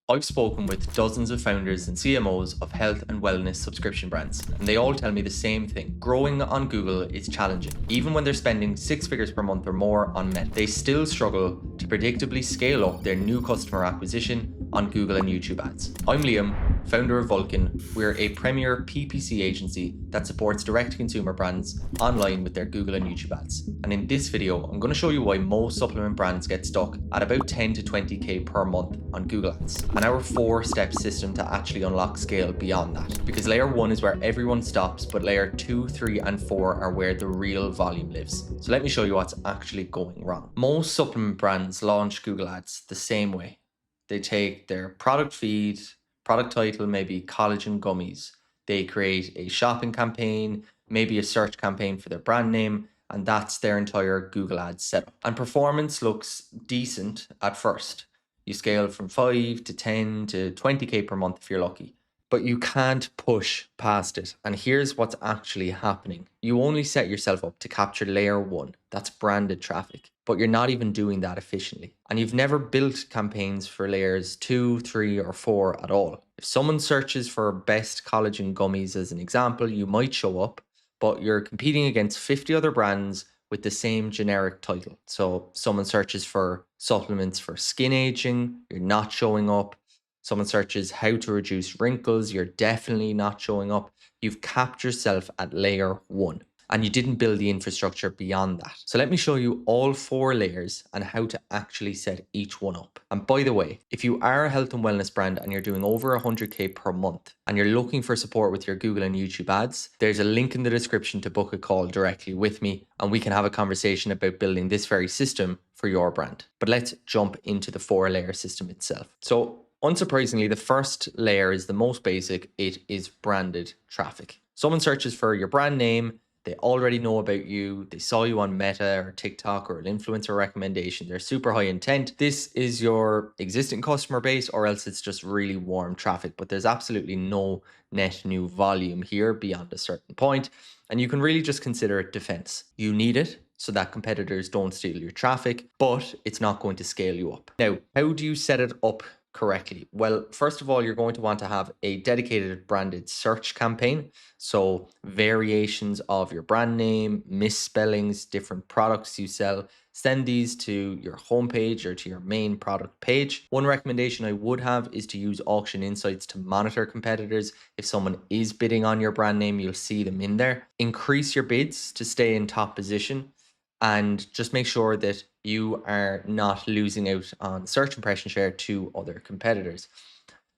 I've spoken with dozens of founders and CMOs of health and wellness subscription brands, and they all tell me the same thing. Growing on Google is challenging. Even when they're spending 6 figures per month or more on Meta, they still struggle to predictably scale up their new customer acquisition on Google and YouTube ads. I'm Liam, founder of Vulcan. We're a premier PPC agency that supports direct-to-consumer brands online with their Google and YouTube ads. And in this video, I'm going to show you why most supplement brands get stuck at about 10 to 20k per month on Google ads, and our 4-step system to actually unlock scale beyond that. Because layer 1 is where everyone stops, but layer 2, 3, and 4 are where the real volume lives. So let me show you what's actually going wrong. Most supplement brands launch Google ads the same way. They take their product feed, product title, maybe collagen gummies. They create a shopping campaign, maybe a search campaign for their brand name, and that's their entire Google ads setup. And performance looks decent at first. You scale from 5 to 10 to 20k per month if you're lucky, but you can't push past it. And here's what's actually happening. You only set yourself up to capture layer 1, that's branded traffic, but you're not even doing that efficiently. And you've never built campaigns for layers 2, 3, or 4 at all. If someone searches for best collagen gummies as an example, you might show up, but you're competing against 50 other brands with the same generic title. So someone searches for supplements for skin aging, you're not showing up. Someone searches how to reduce wrinkles, you're definitely not showing up. You've capped yourself at layer 1, and you didn't build the infrastructure beyond that. So let me show you all 4 layers and how to actually set each one up. And by the way, if you are a health and wellness brand and you're doing over 100k per month and you're looking for support with your Google and YouTube ads, there's a link in the description to book a call directly with me, and we can have a conversation about building this very system for your brand. But let's jump into the 4-layer system itself. So unsurprisingly, the first layer is the most basic. It is branded traffic. Someone searches for your brand name, they already know about you, they saw you on Meta or TikTok or an influencer recommendation, they're super high intent. This is your existing customer base, or else it's just really warm traffic, but there's absolutely no net new volume here beyond a certain point, and you can really just consider it defense. You need it so that competitors don't steal your traffic, but it's not going to scale you up. Now, how do you set it up correctly? Well, first of all, you're going to want to have a dedicated branded search campaign. So variations of your brand name, misspellings, different products you sell, send these to your homepage or to your main product page. One recommendation I would have is to use auction insights to monitor competitors. If someone is bidding on your brand name, you'll see them in there. Increase your bids to stay in top position, and just make sure that you are not losing out on search impression share to other competitors.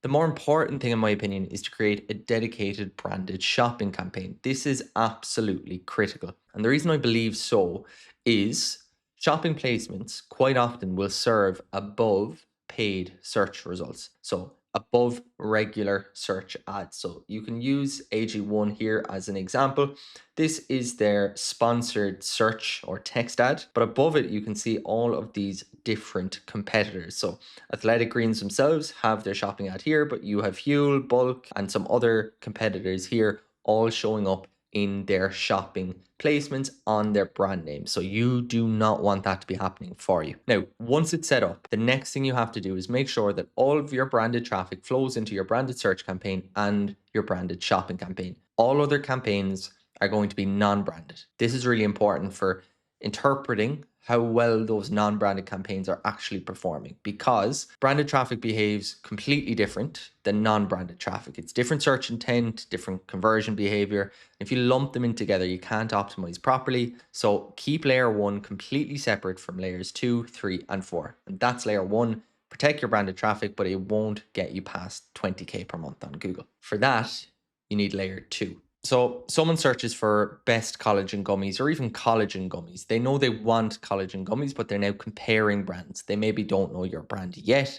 The more important thing, in my opinion, is to create a dedicated branded shopping campaign. This is absolutely critical. And the reason I believe so is shopping placements quite often will serve above paid search results. So above regular search ads. So you can use AG1 here as an example. This is their sponsored search or text ad, but above it, you can see all of these different competitors. So Athletic Greens themselves have their shopping ad here, but you have Huel, Bulk, and some other competitors here all showing up in their shopping placements on their brand name. So you do not want that to be happening for you. Now, once it's set up, the next thing you have to do is make sure that all of your branded traffic flows into your branded search campaign and your branded shopping campaign. All other campaigns are going to be non-branded. This is really important for interpreting how well those non-branded campaigns are actually performing, because branded traffic behaves completely different than non-branded traffic. It's different search intent, different conversion behavior. If you lump them in together, you can't optimize properly. So keep layer 1 completely separate from layers 2, 3, and 4. And that's layer 1. Protect your branded traffic, but it won't get you past 20k per month on Google. For that, you need layer 2. So someone searches for best collagen gummies or even collagen gummies. They know they want collagen gummies, but they're now comparing brands. They maybe don't know your brand yet,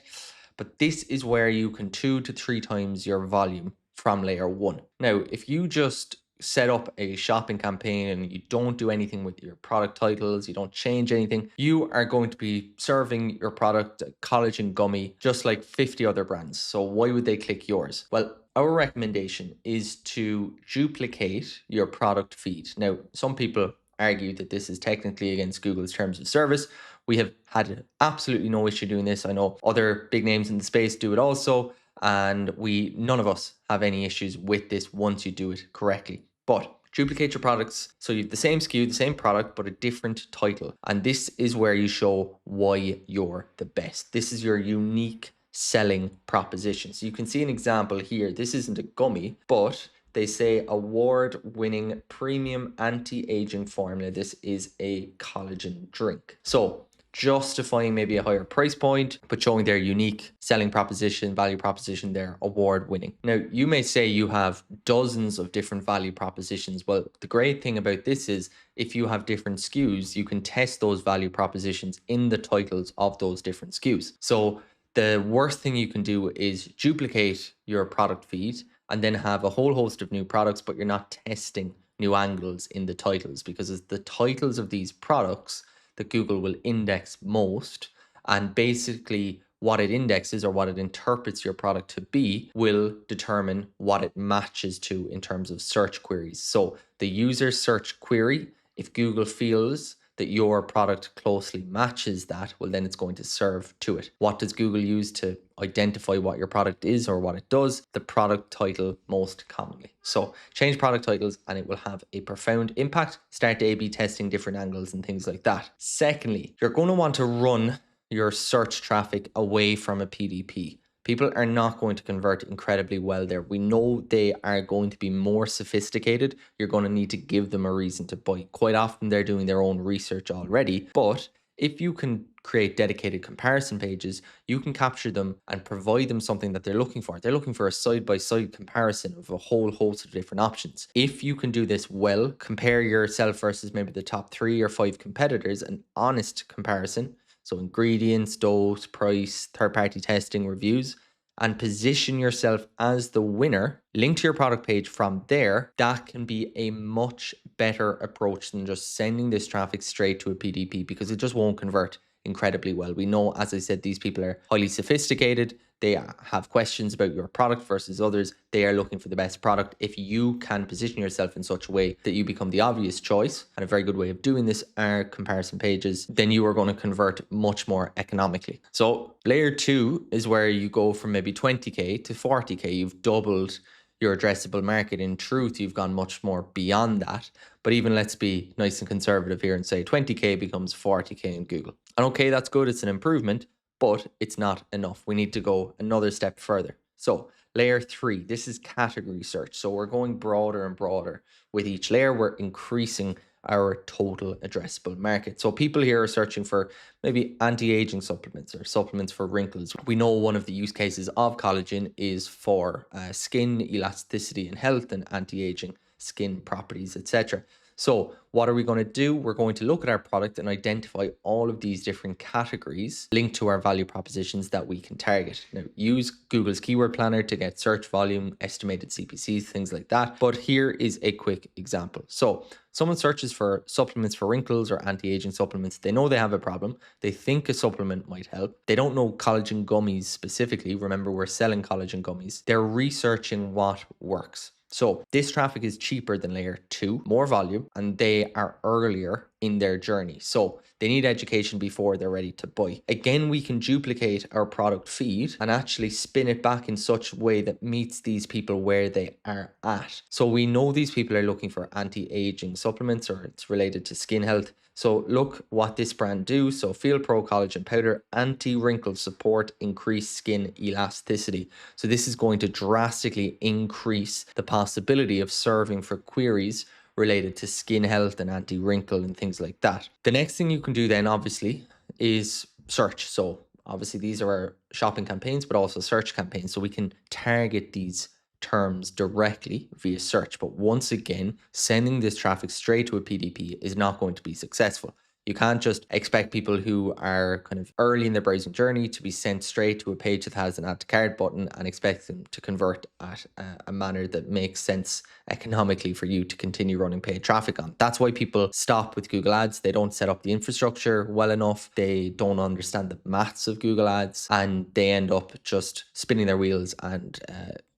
but this is where you can 2 to 3 times your volume from layer 1. Now, if you just set up a shopping campaign and you don't do anything with your product titles, you don't change anything, you are going to be serving your product a collagen gummy just like 50 other brands. So why would they click yours? Well, our recommendation is to duplicate your product feed. Now, some people argue that this is technically against Google's terms of service. We have had absolutely no issue doing this. I know other big names in the space do it also, and none of us have any issues with this once you do it correctly. But duplicate your products so you have the same SKU, the same product, but a different title. And this is where you show why you're the best. This is your unique selling proposition. So you can see an example here. This isn't a gummy, but they say award-winning premium anti-aging formula. This is a collagen drink. So justifying maybe a higher price point, but showing their unique selling proposition, value proposition, their award winning. Now, you may say you have dozens of different value propositions. Well, the great thing about this is if you have different SKUs, you can test those value propositions in the titles of those different SKUs. So the worst thing you can do is duplicate your product feed and then have a whole host of new products, but you're not testing new angles in the titles, because it's the titles of these products that Google will index most. And basically what it indexes, or what it interprets your product to be, will determine what it matches to in terms of search queries. So the user search query, if Google feels that your product closely matches that, well, then it's going to serve to it. What does Google use to identify what your product is or what it does? The product title, most commonly. So change product titles and it will have a profound impact. Start A/B testing different angles and things like that. Secondly, you're going to want to run your search traffic away from a PDP. People are not going to convert incredibly well there. We know they are going to be more sophisticated. You're going to need to give them a reason to buy. Quite often they're doing their own research already, but if you can create dedicated comparison pages, you can capture them and provide them something that they're looking for. They're looking for a side-by-side comparison of a whole host of different options. If you can do this well, compare yourself versus maybe the top 3 or 5 competitors, an honest comparison, so ingredients, dose, price, third-party testing, reviews, and position yourself as the winner, link to your product page from there, that can be a much better approach than just sending this traffic straight to a PDP, because it just won't convert incredibly well. We know, as I said, these people are highly sophisticated. They have questions about your product versus others. They are looking for the best product. If you can position yourself in such a way that you become the obvious choice, and a very good way of doing this are comparison pages, then you are going to convert much more economically. So layer 2 is where you go from maybe 20K to 40K. You've doubled your addressable market. In truth, you've gone much more beyond that. But even let's be nice and conservative here and say 20K becomes 40K in Google. And okay, that's good. It's an improvement, but it's not enough. We need to go another step further. So layer 3, this is category search. So we're going broader and broader. With each layer, we're increasing our total addressable market. So people here are searching for maybe anti-aging supplements or supplements for wrinkles. We know one of the use cases of collagen is for skin elasticity and health and anti-aging skin properties, etc. So what are we going to do? We're going to look at our product and identify all of these different categories linked to our value propositions that we can target. Now, use Google's keyword planner to get search volume, estimated CPCs, things like that. But here is a quick example. So someone searches for supplements for wrinkles or anti-aging supplements. They know they have a problem. They think a supplement might help. They don't know collagen gummies specifically. Remember, we're selling collagen gummies. They're researching what works. So this traffic is cheaper than layer 2, more volume, and they are earlier in their journey. So they need education before they're ready to buy. Again, we can duplicate our product feed and actually spin it back in such a way that meets these people where they are at. So we know these people are looking for anti-aging supplements, or it's related to skin health. So look what this brand do. So Field Pro Collagen Powder, anti-wrinkle support, increased skin elasticity. So this is going to drastically increase the possibility of serving for queries related to skin health and anti-wrinkle and things like that. The next thing you can do then obviously is search. So obviously these are our shopping campaigns, but also search campaigns. So we can target these terms directly via search. But once again, sending this traffic straight to a PDP is not going to be successful. You can't just expect people who are kind of early in their browsing journey to be sent straight to a page that has an add to cart button and expect them to convert at a manner that makes sense economically for you to continue running paid traffic on. That's why people stop with Google Ads. They don't set up the infrastructure well enough. They don't understand the maths of Google Ads, and they end up just spinning their wheels and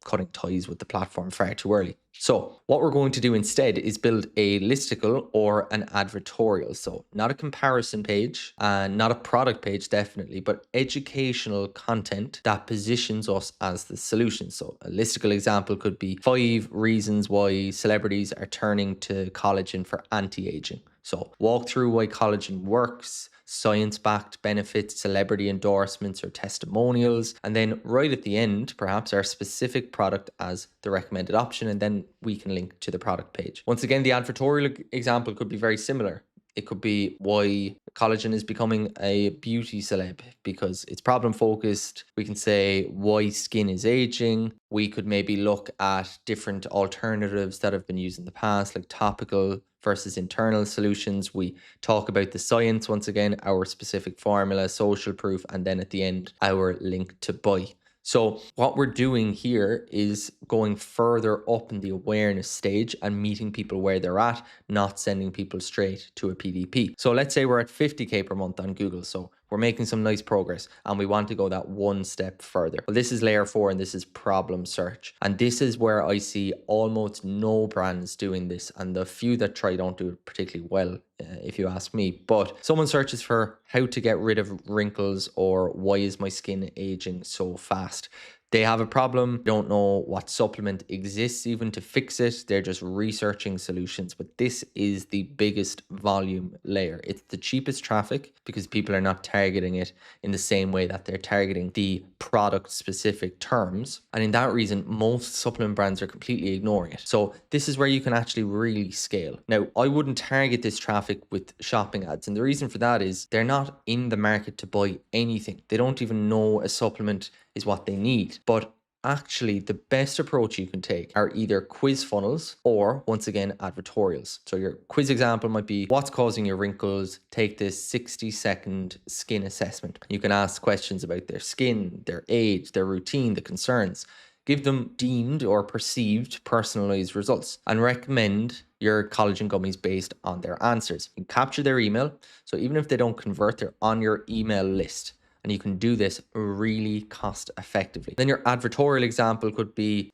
cutting ties with the platform far too early. So what we're going to do instead is build a listicle or an advertorial. So not a comparison page and not a product page, definitely, but educational content that positions us as the solution. So a listicle example could be 5 reasons why celebrities are turning to collagen for anti-aging. So walk through why collagen works, science-backed benefits, celebrity endorsements or testimonials, and then right at the end, perhaps our specific product as the recommended option, and then we can link to the product page. Once again, the advertorial example could be very similar. It could be why collagen is becoming a beauty celeb because it's problem focused. We can say why skin is aging. We could maybe look at different alternatives that have been used in the past, like topical versus internal solutions. We talk about the science, once again, our specific formula, social proof, and then at the end, our link to buy. So what we're doing here is going further up in the awareness stage and meeting people where they're at, not sending people straight to a PDP. So let's say we're at 50K per month on Google. So we're making some nice progress and we want to go that one step further. Well, this is layer 4 and this is problem search. And this is where I see almost no brands doing this, and the few that try don't do it particularly well, if you ask me. But someone searches for how to get rid of wrinkles or why is my skin aging so fast. They have a problem, don't know what supplement exists even to fix it. They're just researching solutions. But this is the biggest volume layer. It's the cheapest traffic because people are not targeting it in the same way that they're targeting the product specific terms. And in that reason, most supplement brands are completely ignoring it. So this is where you can actually really scale. Now, I wouldn't target this traffic with shopping ads. And the reason for that is they're not in the market to buy anything. They don't even know a supplement is what they need. But actually, the best approach you can take are either quiz funnels or, once again, advertorials. So your quiz example might be, what's causing your wrinkles? Take this 60-second skin assessment. You can ask questions about their skin, their age, their routine, the concerns. Give them deemed or perceived personalized results and recommend your collagen gummies based on their answers. You capture their email. So even if they don't convert, they're on your email list. And you can do this really cost effectively. Then your advertorial example could be,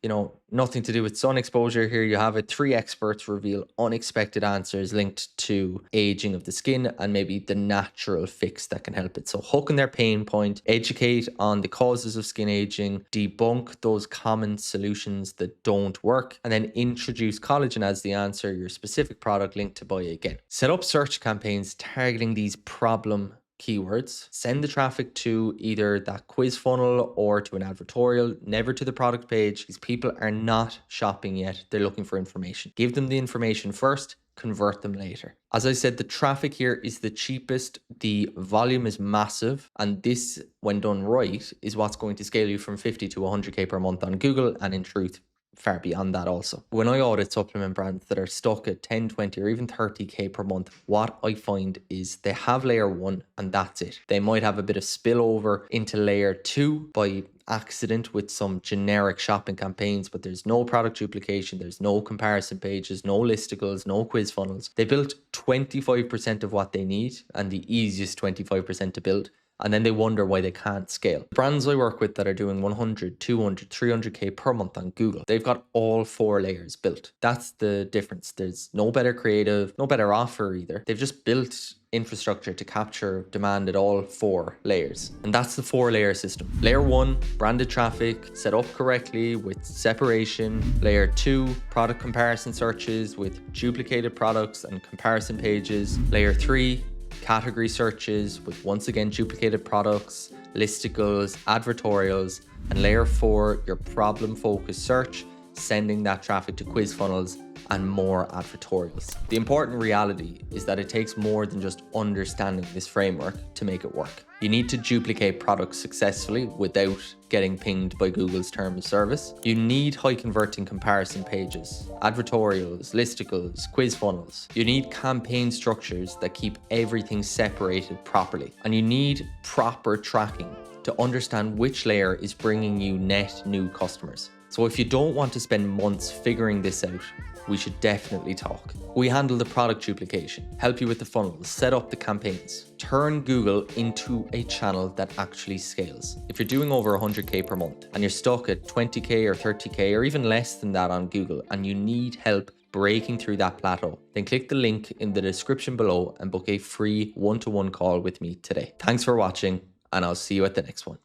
nothing to do with sun exposure. Here you have it. 3 experts reveal unexpected answers linked to aging of the skin and maybe the natural fix that can help it. So hook on their pain point, educate on the causes of skin aging, debunk those common solutions that don't work, and then introduce collagen as the answer, your specific product linked to buy again. Set up search campaigns targeting these problem keywords, send the traffic to either that quiz funnel or to an advertorial, never to the product page. These people are not shopping yet. They're looking for information. Give them the information first, convert them later. As I said, the traffic here is the cheapest, the volume is massive, and this, when done right, is what's going to scale you from 50 to 100K per month on Google, and in truth, far beyond that also. When I audit supplement brands that are stuck at 10, 20 or even 30K per month, what I find is they have layer 1 and that's it. They might have a bit of spillover into layer 2 by accident with some generic shopping campaigns, but there's no product duplication, there's no comparison pages, no listicles, no quiz funnels. They built 25% of what they need and the easiest 25% to build. And then they wonder why they can't scale. Brands I work with that are doing 100, 200, 300K per month on Google, they've got all 4 layers built. That's the difference. There's no better creative, no better offer either. They've just built infrastructure to capture demand at all 4 layers. And that's the 4-layer system. Layer 1, branded traffic, set up correctly with separation. Layer 2, product comparison searches with duplicated products and comparison pages. Layer 3, category searches with, once again, duplicated products, listicles, advertorials, and layer 4, your problem focused search, sending that traffic to quiz funnels and more advertorials. The important reality is that it takes more than just understanding this framework to make it work. You need to duplicate products successfully without getting pinged by Google's term of service. You need high converting comparison pages, advertorials, listicles, quiz funnels. You need campaign structures that keep everything separated properly. And you need proper tracking to understand which layer is bringing you net new customers. So if you don't want to spend months figuring this out, we should definitely talk. We handle the product duplication, help you with the funnels, set up the campaigns, turn Google into a channel that actually scales. If you're doing over 100K per month and you're stuck at 20K or 30K or even less than that on Google and you need help breaking through that plateau, then click the link in the description below and book a free one-to-one call with me today. Thanks for watching, and I'll see you at the next one.